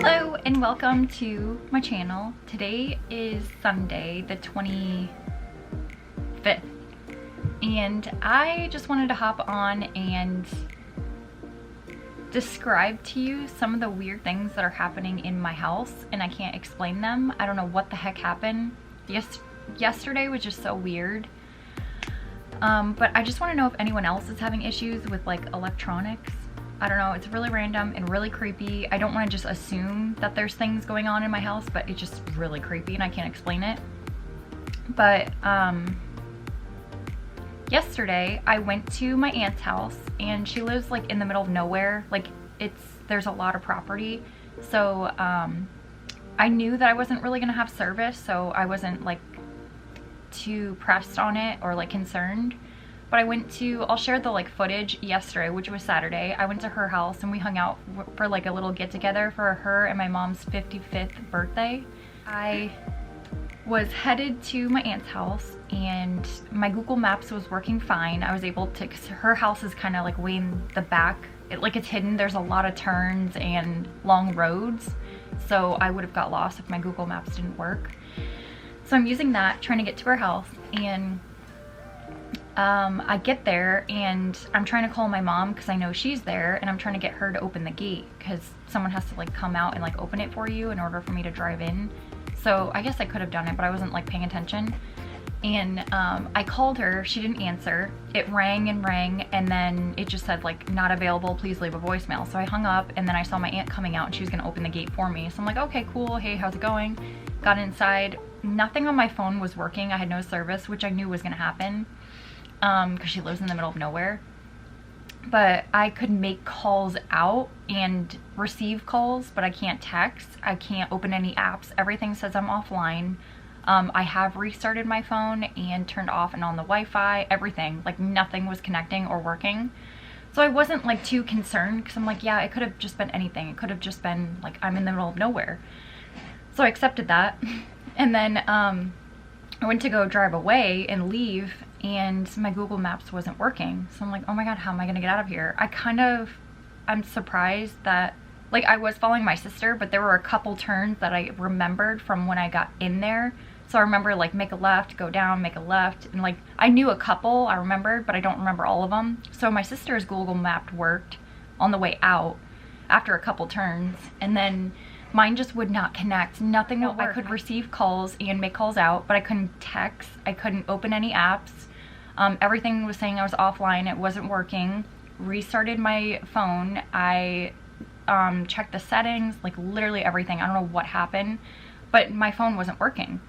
Hello and welcome to my channel. Today is Sunday the 25th and I just wanted to hop on and describe to you some of the weird things that are happening in my house, and I can't explain them. I don't know what the heck happened. Yesterday was just so weird. But I just want to know if anyone else is having issues with like electronics. I don't know, it's really random and really creepy. I don't want to just assume that there's things going on in my house, but it's just really creepy and I can't explain it. But yesterday I went to my aunt's house and she lives like in the middle of nowhere. Like there's a lot of property. So I knew that I wasn't really gonna have service, so I wasn't like too pressed on it or like concerned. But I'll share the like footage yesterday, which was Saturday. I went to her house and we hung out for like a little get together for her and my mom's 55th birthday. I was headed to my aunt's house and my Google Maps was working fine. I was able to, cause her house is kind of like way in the back. It's hidden. There's a lot of turns and long roads. So I would have got lost if my Google Maps didn't work. So I'm using that, trying to get to her house, and I get there and I'm trying to call my mom because I know she's there, and I'm trying to get her to open the gate because someone has to like come out and like open it for you in order for me to drive in. So I guess I could have done it, but I wasn't like paying attention. And I called her, she didn't answer. It rang and rang, and then it just said like not available, please leave a voicemail. So I hung up, and then I saw my aunt coming out and she was gonna open the gate for me. So I'm like, okay, cool, hey, how's it going? Got inside. Nothing on my phone was working. I had no service, which I knew was gonna happen because she lives in the middle of nowhere. But I could make calls out and receive calls, but I can't text. I can't open any apps. Everything says I'm offline. I have restarted my phone and turned off and on the Wi-Fi, everything. Like nothing was connecting or working. So I wasn't like too concerned because I'm like, yeah, it could have just been anything. It could have just been like I'm in the middle of nowhere. So I accepted that. And then I went to go drive away and leave, and my Google Maps wasn't working. So I'm like, oh my God, how am I gonna get out of here? I'm surprised that, like, I was following my sister, but there were a couple turns that I remembered from when I got in there. So I remember like make a left, go down, make a left, and like I knew a couple I remembered, but I don't remember all of them. So my sister's Google Map worked on the way out after a couple turns, and then mine just would not connect. Nothing would work. I could receive calls and make calls out, but I couldn't text. I couldn't open any apps. Everything was saying I was offline. It wasn't working. Restarted my phone. I checked the settings, like literally everything. I don't know what happened, but my phone wasn't working.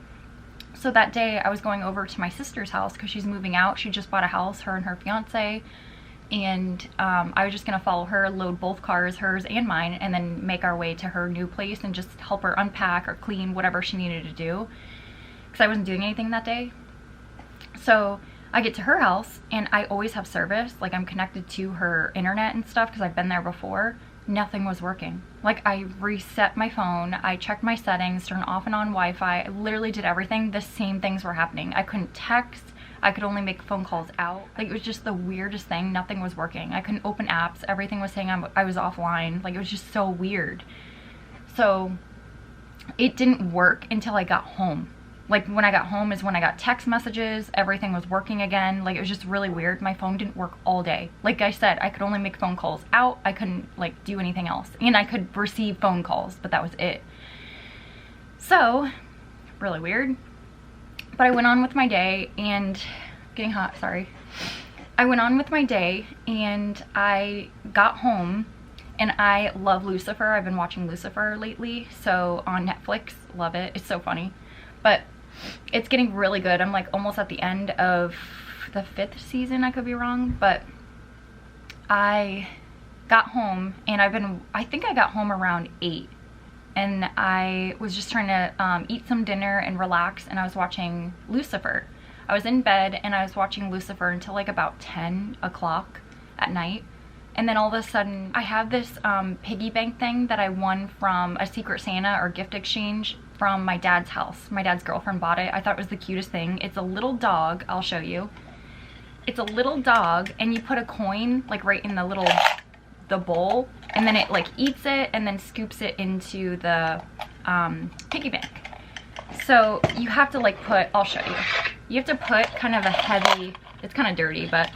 So that day I was going over to my sister's house because she's moving out. She just bought a house, her and her fiance. And I was just gonna follow her, load both cars, hers and mine, and then make our way to her new place and just help her unpack or clean whatever she needed to do, because I wasn't doing anything that day. So I get to her house and I always have service, like I'm connected to her internet and stuff because I've been there before. Nothing was working. Like I reset my phone, I checked my settings, turned off and on Wi-Fi, I literally did everything. The same things were happening. I couldn't text. I could only make phone calls out. Like it was just the weirdest thing. Nothing was working. I couldn't open apps. Everything was saying I was offline. Like it was just so weird. So it didn't work until I got home. Like when I got home is when I got text messages. Everything was working again. Like it was just really weird. My phone didn't work all day. Like I said, I could only make phone calls out. I couldn't like do anything else. And I could receive phone calls, but that was it. So really weird. But I went on with my day and getting hot, sorry. I went on with my day and I got home, and I love Lucifer. I've been watching Lucifer lately, so on Netflix, love it. It's so funny. But it's getting really good. I'm like almost at the end of the 5th season, I could be wrong, but I got home and I think I got home around 8. And I was just trying to eat some dinner and relax, and I was watching Lucifer. I was in bed and I was watching Lucifer until like about 10 o'clock at night. And then all of a sudden I have this piggy bank thing that I won from a Secret Santa or gift exchange from my dad's house. My dad's girlfriend bought it. I thought it was the cutest thing. It's a little dog. I'll show you. It's a little dog, and you put a coin like right in the bowl, and then it like eats it and then scoops it into the piggy bank. So you have to like put, I'll show you. You have to put kind of a heavy, it's kind of dirty, but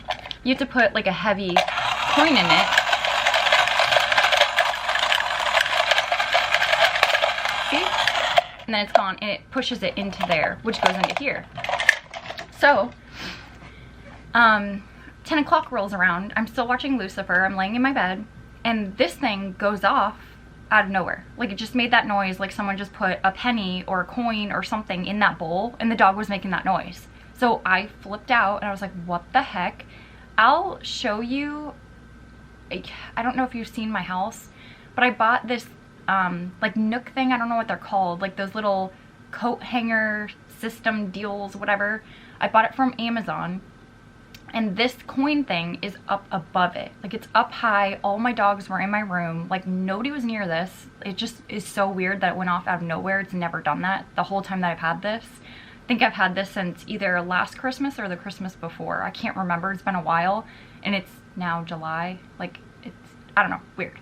you have to put like a heavy coin in it. See? And then it's gone, and it pushes it into there, which goes into here. So, 10 o'clock rolls around. I'm still watching Lucifer. I'm laying in my bed, and this thing goes off out of nowhere. Like, it just made that noise like someone just put a penny or a coin or something in that bowl, and the dog was making that noise. So I flipped out, and I was like, what the heck? I'll show you. I don't know if you've seen my house, but I bought this like Nook thing. I don't know what they're called, like those little coat hanger system deals, whatever. I bought it from Amazon, and this coin thing is up above it. Like, it's up high. All my dogs were in my room. Like, nobody was near this. It just is so weird that it went off out of nowhere. It's never done that the whole time that I've had this. I think I've had this since either last Christmas or the Christmas before. I can't remember. It's been a while, and it's now July. Like, it's, I don't know, weird.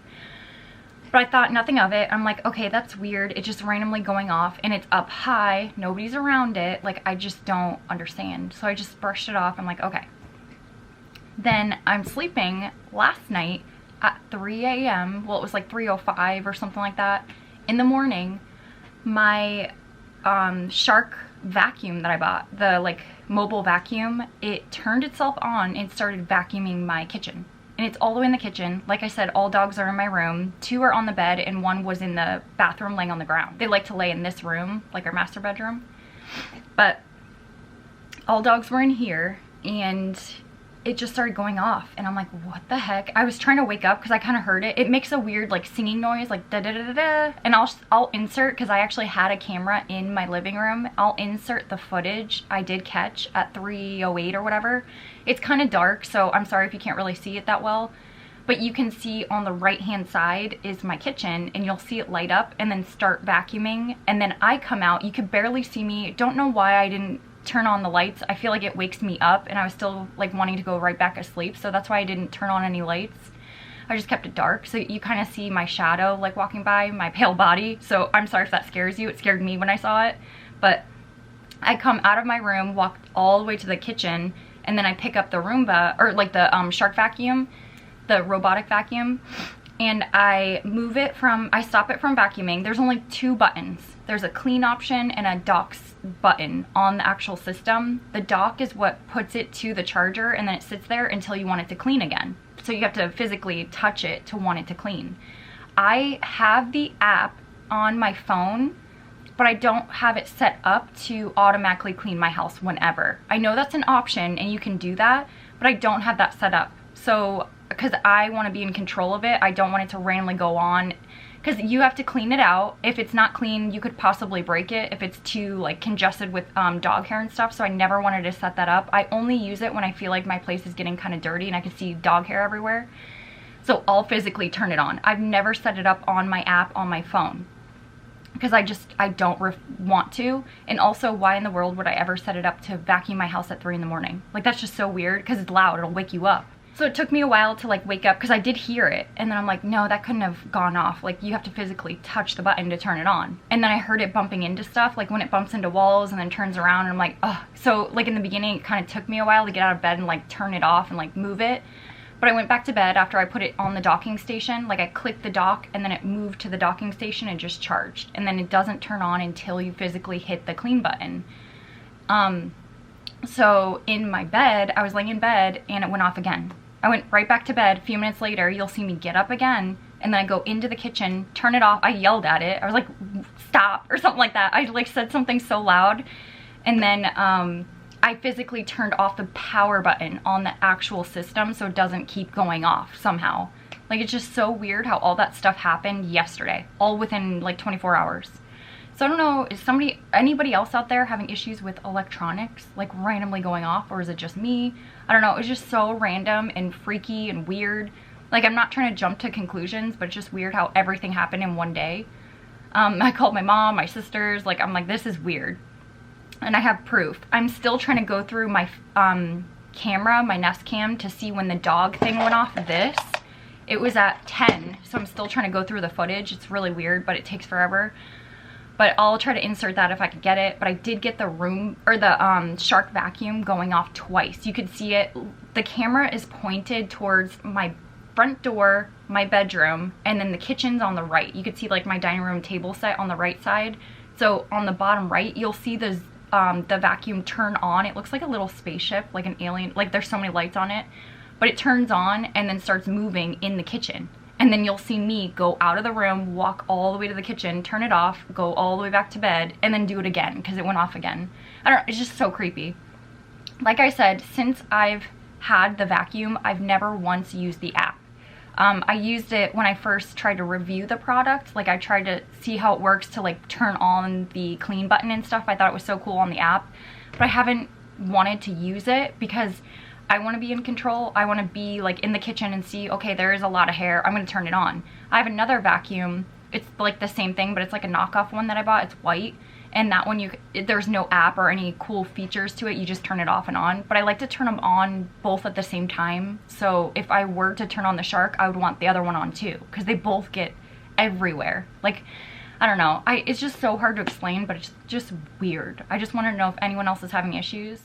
But I thought nothing of it. I'm like, okay, that's weird. It's just randomly going off, and it's up high. Nobody's around it. Like, I just don't understand. So I just brushed it off. I'm like, okay. Then I'm sleeping last night at 3 a.m. Well, it was like 3:05 or something like that. In the morning, my Shark vacuum that I bought, the like mobile vacuum, it turned itself on and started vacuuming my kitchen. And it's all the way in the kitchen. Like I said, all dogs are in my room. 2 are on the bed and 1 was in the bathroom laying on the ground. They like to lay in this room, like our master bedroom. But all dogs were in here, and it just started going off, and I'm like, what the heck? I was trying to wake up because I kind of heard it. It makes a weird like singing noise, like da da da da da. And I'll insert, because I actually had a camera in my living room. I'll insert the footage I did catch at 3:08 or whatever. It's kind of dark, so I'm sorry if you can't really see it that well. But you can see on the right hand side is my kitchen, and you'll see it light up and then start vacuuming. And then I come out. You could barely see me. Don't know why I didn't turn on the lights. I feel like it wakes me up, and I was still like wanting to go right back asleep, so that's why I didn't turn on any lights. I just kept it dark, so you kind of see my shadow like walking by my pale body. So I'm sorry if that scares you. It scared me when I saw it. But I come out of my room, walked all the way to the kitchen, and then I pick up the Roomba, or like the Shark vacuum, the robotic vacuum, and I move it from, I stop it from vacuuming. There's only 2 buttons. There's a clean option and a docks button on the actual system. The dock is what puts it to the charger, and then it sits there until you want it to clean again. So you have to physically touch it to want it to clean. I have the app on my phone, but I don't have it set up to automatically clean my house whenever. I know that's an option and you can do that, but I don't have that set up. So, because I want to be in control of it, I don't want it to randomly go on, because you have to clean it out. If it's not clean, you could possibly break it if it's too like congested with dog hair and stuff. So I never wanted to set that up. I only use it when I feel like my place is getting kind of dirty and I can see dog hair everywhere. So I'll physically turn it on. I've never set it up on my app on my phone, because I don't want to. And also, why in the world would I ever set it up to vacuum my house at 3 in the morning? Like, that's just so weird, because it's loud. It'll wake you up. So it took me a while to like wake up, because I did hear it, and then I'm like, no, that couldn't have gone off. Like, you have to physically touch the button to turn it on. And then I heard it bumping into stuff, like when it bumps into walls and then turns around, and I'm like, oh. So like in the beginning, it kind of took me a while to get out of bed and like turn it off and like move it. But I went back to bed after I put it on the docking station. Like, I clicked the dock, and then it moved to the docking station and just charged. And then it doesn't turn on until you physically hit the clean button. So in my bed, I was laying in bed, and it went off again. I went right back to bed. A few minutes later, you'll see me get up again, and then I go into the kitchen, turn it off. I yelled at it. I was like, stop, or something like that. I like said something so loud. And then I physically turned off the power button on the actual system so it doesn't keep going off somehow. Like, it's just so weird how all that stuff happened yesterday, all within like 24 hours. So I don't know, is anybody else out there having issues with electronics, like randomly going off, or is it just me? I don't know, it's just so random and freaky and weird. Like, I'm not trying to jump to conclusions, but it's just weird how everything happened in one day. I called my mom, my sisters, like, I'm like, this is weird. And I have proof. I'm still trying to go through my camera, my Nest Cam, to see when the dog thing went off this. It was at 10, so I'm still trying to go through the footage. It's really weird, but it takes forever. But I'll try to insert that if I could get it. But I did get the room, or the Shark vacuum going off twice. You could see it. The camera is pointed towards my front door, my bedroom, and then the kitchen's on the right. You could see like my dining room table set on the right side. So on the bottom right, you'll see the vacuum turn on. It looks like a little spaceship, like an alien, like there's so many lights on it. But it turns on and then starts moving in the kitchen. And then you'll see me go out of the room, walk all the way to the kitchen, turn it off, go all the way back to bed, and then do it again because it went off again. I don't know, it's just so creepy. Like I said, since I've had the vacuum, I've never once used the app. I used it when I first tried to review the product. Like I tried to see how it works to like turn on the clean button and stuff. I thought it was so cool on the app, but I haven't wanted to use it because I want to be in control. I want to be like in the kitchen and see, okay, there is a lot of hair. I'm going to turn it on. I have another vacuum. It's like the same thing, but it's like a knockoff one that I bought. It's white. And that one, there's no app or any cool features to it. You just turn it off and on. But I like to turn them on both at the same time. So if I were to turn on the Shark, I would want the other one on too. Because they both get everywhere. Like, I don't know. It's just so hard to explain, but it's just weird. I just want to know if anyone else is having issues.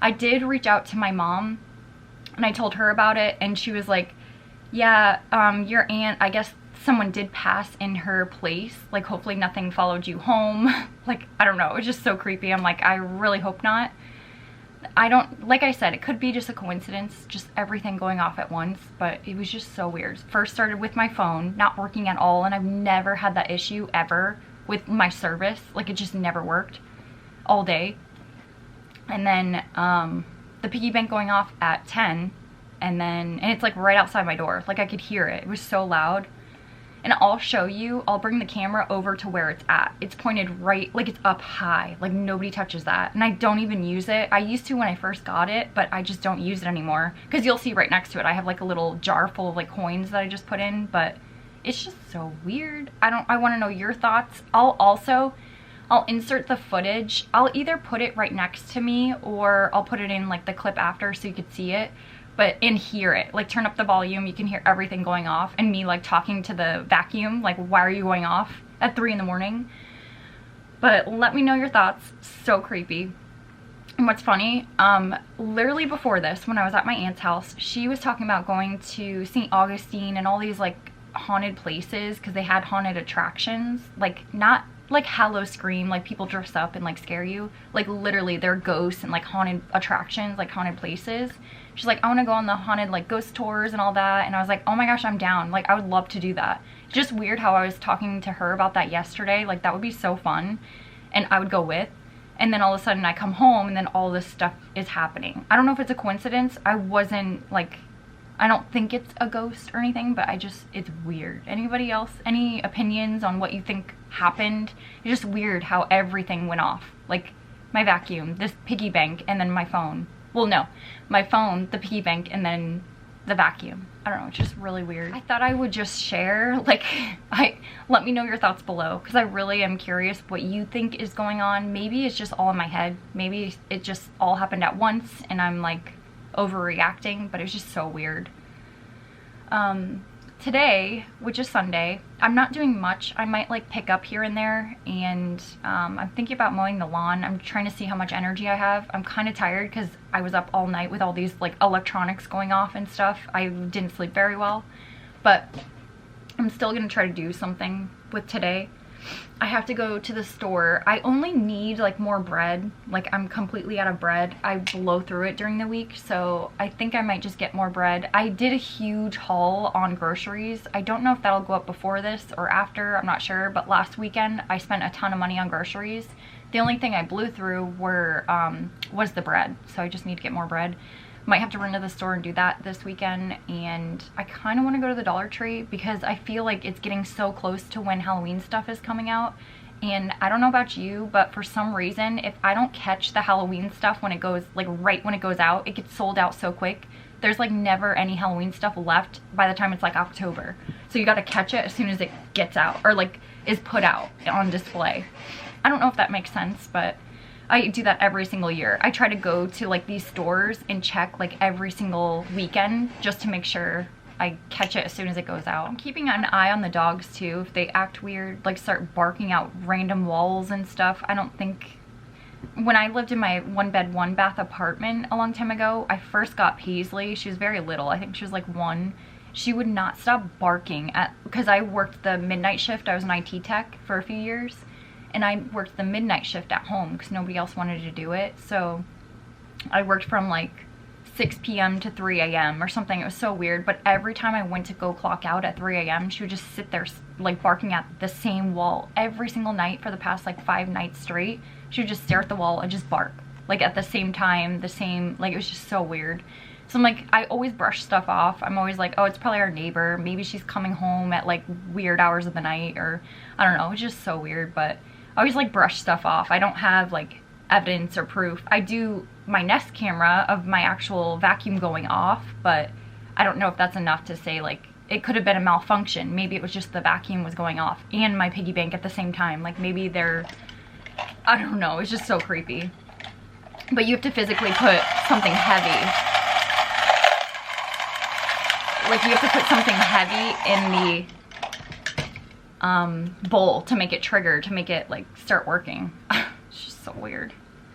I did reach out to my mom and I told her about it, and she was like, yeah, your aunt, I guess someone did pass in her place. Like, hopefully nothing followed you home. Like, I don't know. It was just so creepy. I'm like, I really hope not. Like I said, it could be just a coincidence, just everything going off at once, but it was just so weird. First started with my phone not working at all, and I've never had that issue ever with my service. Like, it just never worked all day. And then the piggy bank going off at 10, and it's like right outside my door. Like, I could hear it. It was so loud. And I'll show you, I'll bring the camera over to where it's at. It's pointed right, like it's up high. Like, nobody touches that. And I don't even use it. I used to when I first got it, but I just don't use it anymore. Because you'll see right next to it, I have like a little jar full of like coins that I just put in, but it's just so weird. I want to know your thoughts. I'll insert the footage. I'll either put it right next to me, or I'll put it in like the clip after so you could see it, and hear it. Like, turn up the volume, you can hear everything going off, and me like talking to the vacuum, like, why are you going off at 3 in the morning? But let me know your thoughts. So creepy. And what's funny, literally before this, when I was at my aunt's house, she was talking about going to St. Augustine and all these like haunted places because they had haunted attractions. Like, not like Howl-O-Scream, like people dress up and like scare you. Like literally they're ghosts and like haunted attractions, like haunted places. She's like, I want to go on the haunted like ghost tours and all that. And I was like, oh my gosh, I'm down. Like, I would love to do that. It's just weird how I was talking to her about that yesterday. Like, that would be so fun. And I would go with. And then all of a sudden I come home and then all this stuff is happening. I don't know if it's a coincidence. I wasn't like, I don't think it's a ghost or anything, but it's weird. Anybody else, any opinions on what you think happened? It's just weird how everything went off. Like my vacuum, this piggy bank, and then my phone. Well, no, my phone, the piggy bank, and then the vacuum. I don't know, it's just really weird. I thought I would just share, like, let me know your thoughts below, because I really am curious what you think is going on. Maybe it's just all in my head. Maybe it just all happened at once and I'm like overreacting, but it's just so weird. Today, which is Sunday, I'm not doing much. I might like pick up here and there, and I'm thinking about mowing the lawn. I'm trying to see how much energy I have. I'm kind of tired because I was up all night with all these like electronics going off and stuff. I didn't sleep very well, but I'm still gonna try to do something with today. I have to go to the store. I only need like more bread. Like, I'm completely out of bread. I blow through it during the week, so I think I might just get more bread. I did a huge haul on groceries. I don't know if that'll go up before this or after, I'm not sure, but last weekend I spent a ton of money on groceries. The only thing I blew through was the bread, so I just need to get more bread. Might have to run to the store and do that this weekend, and I kind of want to go to the Dollar Tree because I feel like it's getting so close to when Halloween stuff is coming out. And I don't know about you, but for some reason, if I don't catch the Halloween stuff when it goes, like right when it goes out, it gets sold out so quick. There's like never any Halloween stuff left by the time it's like October. So you got to catch it as soon as it gets out, or like is put out on display. I don't know if that makes sense, but I do that every single year. I try to go to like these stores and check like every single weekend just to make sure I catch it as soon as it goes out. I'm keeping an eye on the dogs too. If they act weird, like start barking out random walls and stuff. I don't think, when I lived in my 1-bed, 1-bath apartment a long time ago, I first got Paisley. She was very little. I think she was like 1. She would not stop barking because I worked the midnight shift. I was an IT tech for a few years. And I worked the midnight shift at home because nobody else wanted to do it. So I worked from like 6 p.m. to 3 a.m. or something. It was so weird. But every time I went to go clock out at 3 a.m., she would just sit there like barking at the same wall every single night for the past like 5 nights straight. She would just stare at the wall and just bark like at the same time, like it was just so weird. So I'm like, I always brush stuff off. I'm always like, oh, it's probably our neighbor. Maybe she's coming home at like weird hours of the night, or I don't know. It's just so weird, but I always like brush stuff off. I don't have like evidence or proof. I do my Nest camera of my actual vacuum going off, but I don't know if that's enough to say like it could have been a malfunction. Maybe it was just the vacuum was going off and my piggy bank at the same time. Like maybe I don't know. It's just so creepy. But you have to physically put something heavy. Like you have to put something heavy in the bowl to make it trigger, to make it like start working. It's just so weird.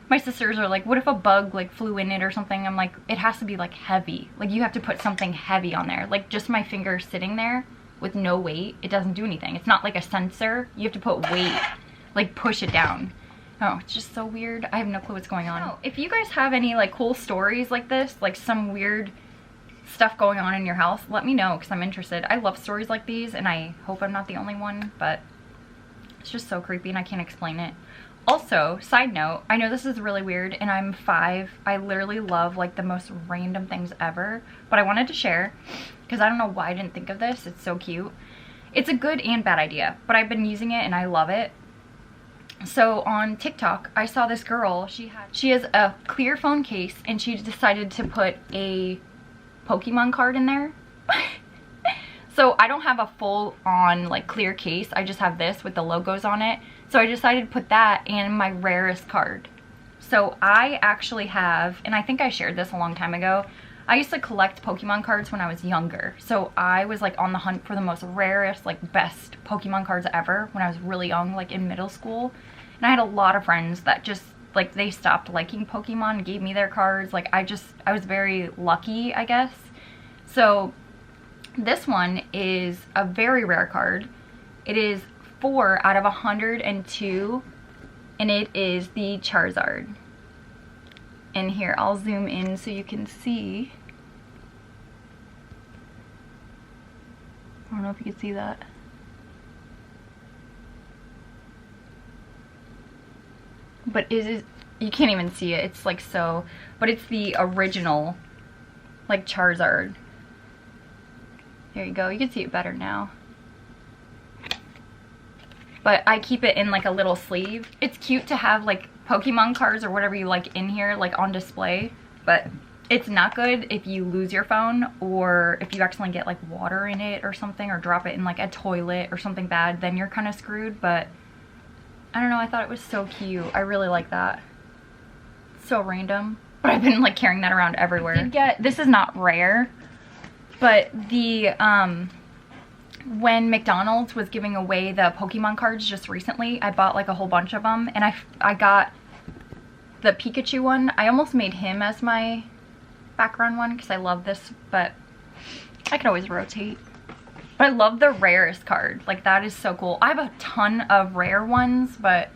My sisters are like, what if a bug like flew in it or something? I'm like, it has to be like heavy. Like you have to put something heavy on there. Like just my finger sitting there with no weight, it doesn't do anything. It's not like a sensor. You have to put weight, like push it down. Oh, it's just so weird. I have no clue what's going on. Oh, if you guys have any like cool stories like this, like some weird stuff going on in your house, let me know because I'm interested. I love stories like these, and I hope I'm not the only one, but it's just so creepy and I can't explain it. Also, side note, I know this is really weird and I'm 5. I literally love like the most random things ever, but I wanted to share because I don't know why I didn't think of this. It's so cute. It's a good and bad idea, but I've been using it and I love it. So on TikTok, I saw this girl, she has a clear phone case and she decided to put a Pokemon card in there. So I don't have a full on like clear case. I just have this with the logos on it. So I decided to put that and my rarest card. So I actually have, and I think I shared this a long time ago, I used to collect Pokemon cards when I was younger. So I was like on the hunt for the most rarest, like best Pokemon cards ever when I was really young, like in middle school. And I had a lot of friends that just like they stopped liking Pokemon and gave me their cards. Like I was very lucky, I guess. So this one is a very rare card. It is 4 out of 102, and it is the Charizard. And here, I'll zoom in so you can see. I don't know if you can see that. But you can't even see it. It's like so, but it's the original, like Charizard. There you go. You can see it better now. But I keep it in like a little sleeve. It's cute to have like Pokemon cards or whatever you like in here, like on display. But it's not good if you lose your phone, or if you accidentally get like water in it or something, or drop it in like a toilet or something bad, then you're kind of screwed. But I don't know, I thought it was so cute. I really like that. So random. But I've been like carrying that around everywhere. This is not rare, but the when McDonald's was giving away the Pokemon cards just recently, I bought like a whole bunch of them, and I got the Pikachu one. I almost made him as my background one because I love this, but I could always rotate. But I love the rarest card. Like that is so cool. I have a ton of rare ones, but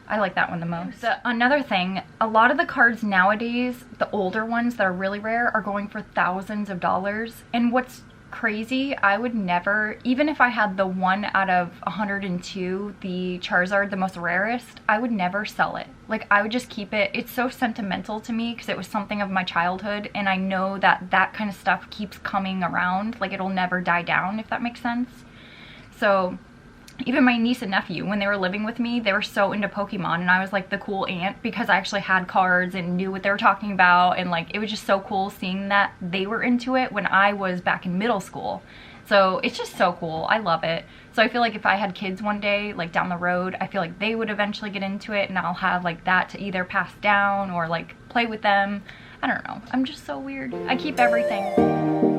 I like that one the most. Another thing, a lot of the cards nowadays, the older ones that are really rare, are going for thousands of dollars. And what's crazy, I would never, even if I had the 1 out of 102, the Charizard, the most rarest, I would never sell it. Like I would just keep it. It's so sentimental to me because it was something of my childhood, and I know that that kind of stuff keeps coming around. Like it'll never die down, if that makes sense. So even my niece and nephew, when they were living with me, they were so into Pokemon, and I was like the cool aunt because I actually had cards and knew what they were talking about, and like it was just so cool seeing that they were into it when I was back in middle school. So it's just so cool. I love it. So I feel like if I had kids one day, like down the road, I feel like they would eventually get into it, and I'll have like that to either pass down or like play with them. I don't know. I'm just so weird. I keep everything.